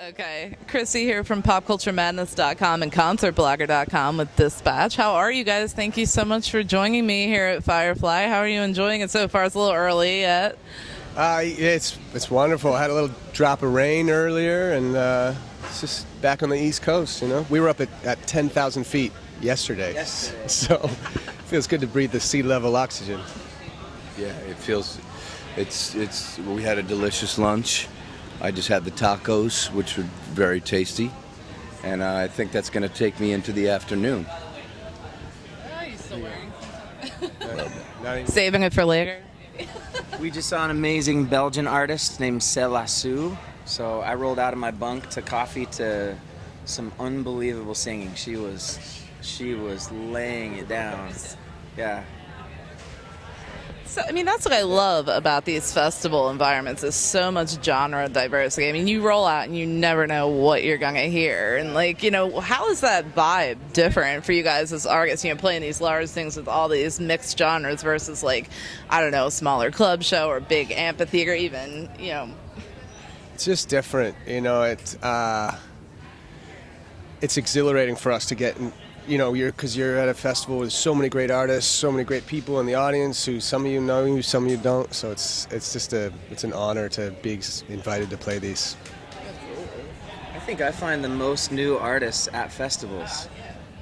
Okay, Chrissy here from popculturemadness.com and concertblogger.com with Dispatch. How are you guys? Thank you so much for joining me here at Firefly. How are you enjoying it so far? It's a little early yet. It's wonderful. I had a little drop of rain earlier, and it's just back on the East Coast. We were up at 10,000 feet yesterday, so it feels good to breathe the sea level oxygen. Yeah, it feels. It's. We had a delicious lunch. I just had the tacos, which were very tasty, and I think that's going to take me into the afternoon. Oh, you still wearing? Saving it for later. We just saw an amazing Belgian artist named Celassou. So I rolled out of my bunk to coffee to some unbelievable singing. She was laying it down. Yeah. So, that's what I love about these festival environments is so much genre diversity. You roll out and you never know what you're going to hear. And, how is that vibe different for you guys as artists, playing these large things with all these mixed genres versus, a smaller club show or big amphitheater even, It's just different, it's exhilarating for us to get in. Because you're at a festival with so many great artists, so many great people in the audience who some of you know you, some of you don't. So it's just an honor to be invited to play these. I think I find the most new artists at festivals.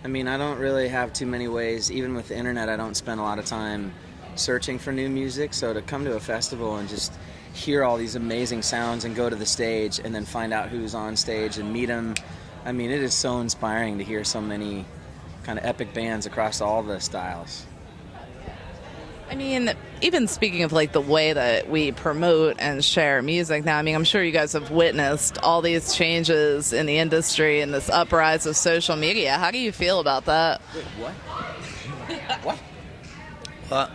I don't really have too many ways. Even with the internet, I don't spend a lot of time searching for new music. So to come to a festival and just hear all these amazing sounds and go to the stage and then find out who's on stage and meet them, it is so inspiring to hear so many kind of epic bands across all the styles. Even speaking of the way that we promote and share music now, I'm sure you guys have witnessed all these changes in the industry and this uprise of social media. How do you feel about that? Wait, what? What?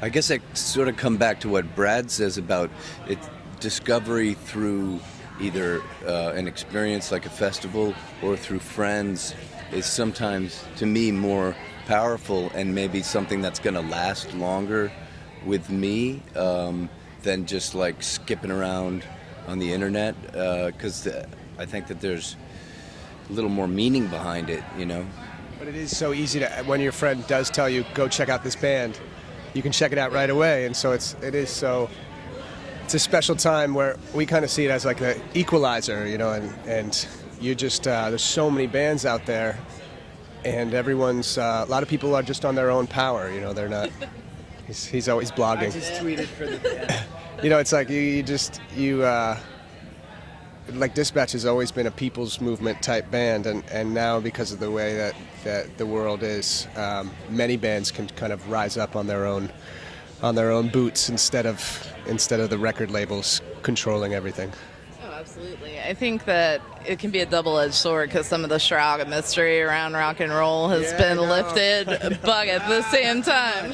I guess I sort of come back to what Brad says about it, discovery through either an experience like a festival or through friends is sometimes, to me, more powerful and maybe something that's going to last longer with me than just skipping around on the internet, because I think that there's a little more meaning behind it, But it is so easy to, when your friend does tell you, go check out this band, you can check it out right away, and so it's a special time where we kind of see it as an equalizer, and you just there's so many bands out there, and everyone's a lot of people are just on their own power. They're not. He's always blogging. I just tweeted for the band. It's like Dispatch has always been a people's movement type band, and now because of the way that the world is, many bands can kind of rise up on their own boots instead of the record labels controlling everything. Absolutely. I think that it can be a double-edged sword because some of the shroud of mystery around rock and roll has been lifted, but at the same time.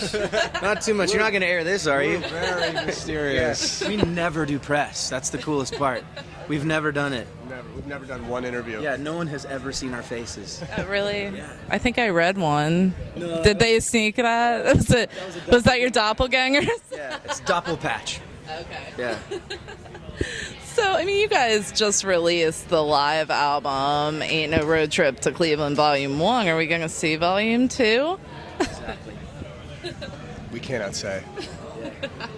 Not too much. You're not going to air this, are you? Very mysterious. We never do press. That's the coolest part. We've never done it. We've never done one interview. Yeah, no one has ever seen our faces. Really? Yeah. I think I read one. No. Did they sneak that? Was that your doppelgangers? Yeah, it's Doppelpatch. Okay. Yeah. So, you guys just released the live album, Ain't No Road Trip to Cleveland Volume 1. Are we going to see Volume 2? Exactly. We cannot say. Yeah.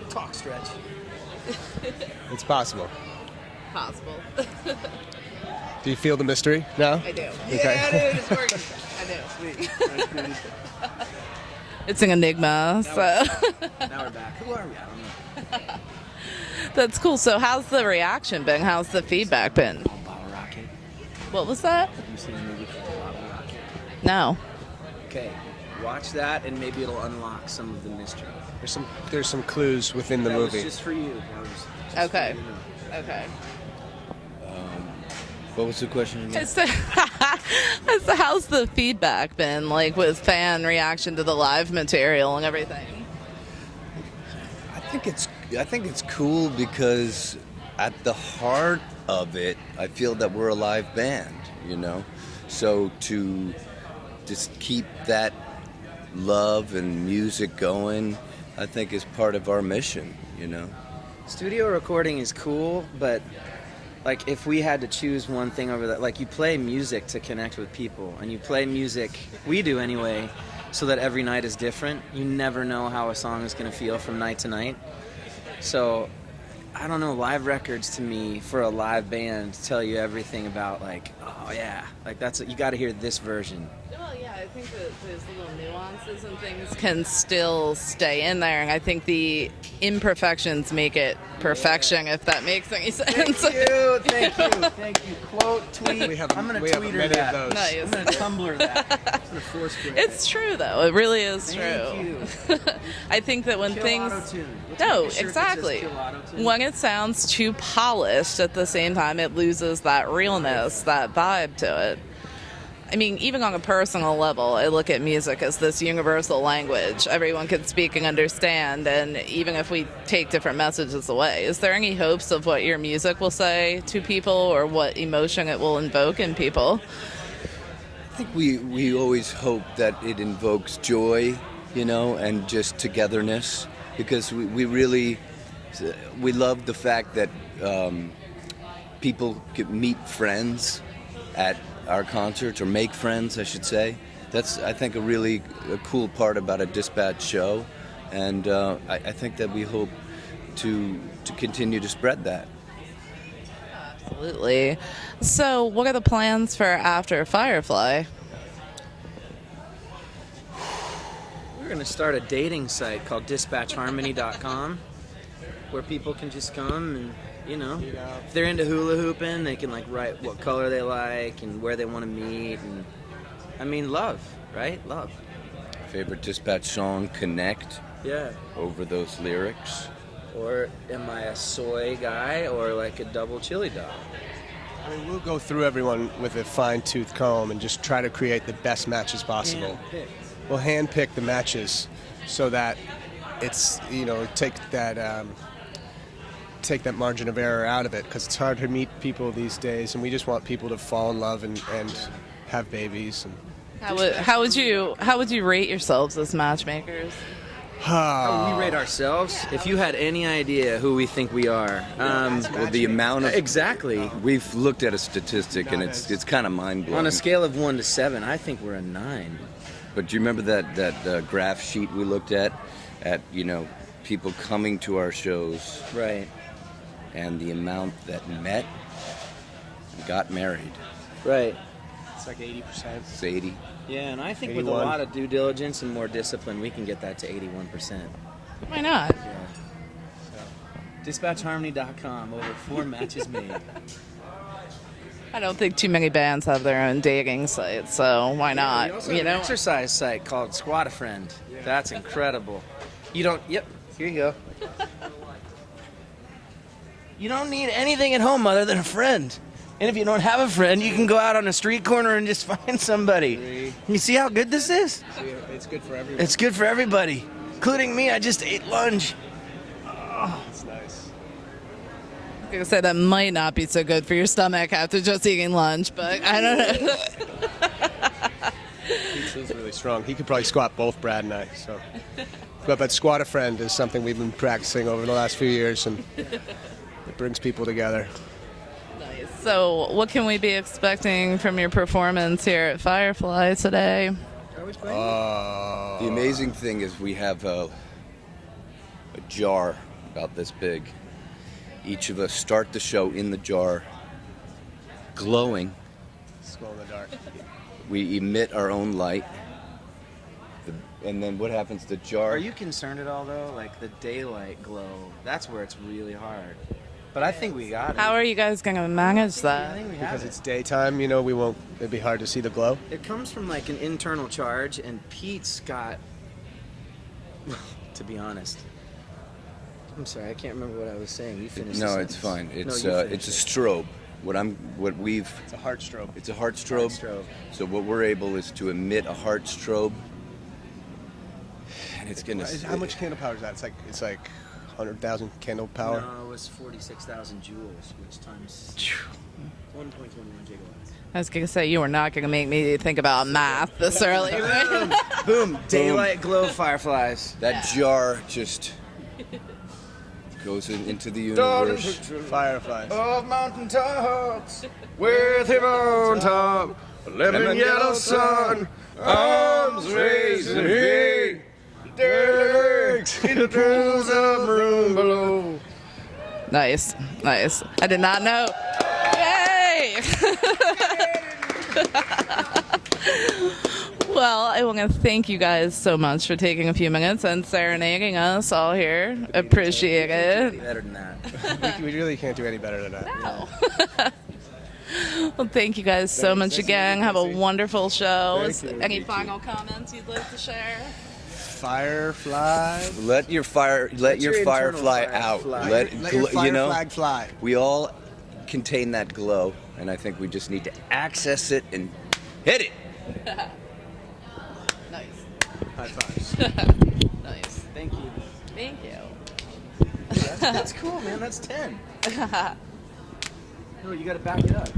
Talk stretch. It's possible. Possible. Do you feel the mystery now? I do. Okay. Yeah, I do. It's working. I do. Sweet. It's an enigma. Now we're back. Who are we? I don't know. That's cool. So how's the reaction been? How's the feedback been? Bottle Rocket. What was that? Have you seen a movie called Bottle Rocket? No. Okay, watch that and maybe it'll unlock some of the mystery. There's some clues within the movie. That was just for you. That was just Okay. For you to know. Okay. What was the question again? So how's the feedback been, with fan reaction to the live material and everything? I think it's cool because at the heart of it, I feel that we're a live band, So to just keep that love and music going, I think is part of our mission, Studio recording is cool, but like if we had to choose one thing over that, like you play music to connect with people, and you play music, we do anyway, so that every night is different. You never know how a song is going to feel from night to night. So I don't know, live records to me for a live band tell you everything about, like, oh yeah, like that's, you got to hear this version. Well, yeah, I think that those little nuances and things can still stay in there, and I think the imperfections make it perfection, if that makes any sense. Thank you. Quote, tweet. I'm going to tweet her many that. of those. Nice. I'm going to Tumblr that. I'm going to Foursquare that. It's true, though. It really is true. Thank you. I think that when Kill things... auto-tune. Let's No, make a shirt that exactly. says kill auto-tune. When it sounds too polished, at the same time, it loses that realness, that vibe to it. I mean, even on a personal level, I look at music as this universal language everyone can speak and understand, and even if we take different messages away, is there any hopes of what your music will say to people or what emotion it will invoke in people? I think we always hope that it invokes joy, and just togetherness, because we really love the fact that people could meet friends at our concerts, or make friends, I should say. That's, I think, a cool part about a Dispatch show, and I think that we hope to continue to spread that. Absolutely. So, what are the plans for after Firefly? We're going to start a dating site called DispatchHarmony.com, where people can just come and, if they're into hula hooping, they can write what color they like and where they want to meet, and I mean, love, right? Love. Favorite Dispatch song, Connect, Yeah. over those lyrics. Or am I a soy guy or like a double chili dog? I mean, we'll go through everyone with a fine-tooth comb and just try to create the best matches possible. We'll handpick the matches so that it's, take that margin of error out of it, because it's hard to meet people these days, and we just want people to fall in love and have babies. And How would you rate yourselves as matchmakers? How we rate ourselves? If you had any idea who we think we are, Well, the amount of... exactly. We've looked at a statistic, and it's kind of mind-blowing. On a scale of 1 to 7, I think we're a 9. But do you remember that graph sheet we looked at people coming to our shows, Right. and the amount that met and got married? Right. it's like 80%. It's 80. Yeah, and I think with a 81. lot of due diligence and more discipline, we can get that to 81%. Why not? DispatchHarmony.com, over 4 matches made. I don't think too many bands have their own dating site, so why We not? also have an exercise site called Squat a Friend. That's incredible. You don't, yep, here you go. You don't need anything at home other than a friend. And if you don't have a friend, you can go out on a street corner and just find somebody. You see how good this is? It's good for everyone. It's good for everybody, including me. I just ate lunch. It's nice. I was gonna say that might not be so good for your stomach after just eating lunch, but I don't know. He's really strong. He could probably squat both Brad and I. So, but Squat a Friend is something we've been practicing over the last few years, and it brings people together. Nice. So, what can we be expecting from your performance here at Firefly today? The amazing thing is we have a jar about this big. Each of us start the show in the jar, glowing. Glow in the dark. We emit our own light. And then what happens? The jar... Are you concerned at all, though? Like the daylight glow, that's where it's really hard. But I think we got it. How are you guys going to manage I that? think we have Because it. it's daytime, we won't. It'd be hard to see the glow. It comes from like an internal charge, and Pete's got. To be honest, I'm sorry, I can't remember what I was saying. You finished. No, the it's sentence. fine. It's No, you it's a finished strobe. It's a heart strobe. It's a heart it. strobe. Strobe. So what we're able is to emit a heart strobe, and it's gonna. How much candle power is that? It's like 100,000 candle power. No, it was 46,000 joules, which times 1.21 gigawatts. I was going to say, you were not going to make me think about math this early, right? Boom! Daylight glow fireflies. That jar just goes into the Darling universe. picture Fireflies. of mountain tops with him on top, lemon yellow sun, arms raised in hay, derelict in the pools of room below. Nice, nice. I did not know. Yay! Well, I want to thank you guys so much for taking a few minutes and serenading us all here. Appreciate it. Better than that. We really can't do any better than that. No. Well, thank you guys so much again. Have a wonderful show. Thank you. Any final comments you'd like to share? Firefly. Let your your firefly internal out. firefly. Let your fire flag fly. We all contain that glow, and I think we just need to access it and hit it. Nice. High fives. Nice. Thank you. Thank you. That's cool, man. That's 10. No, you got to back it up.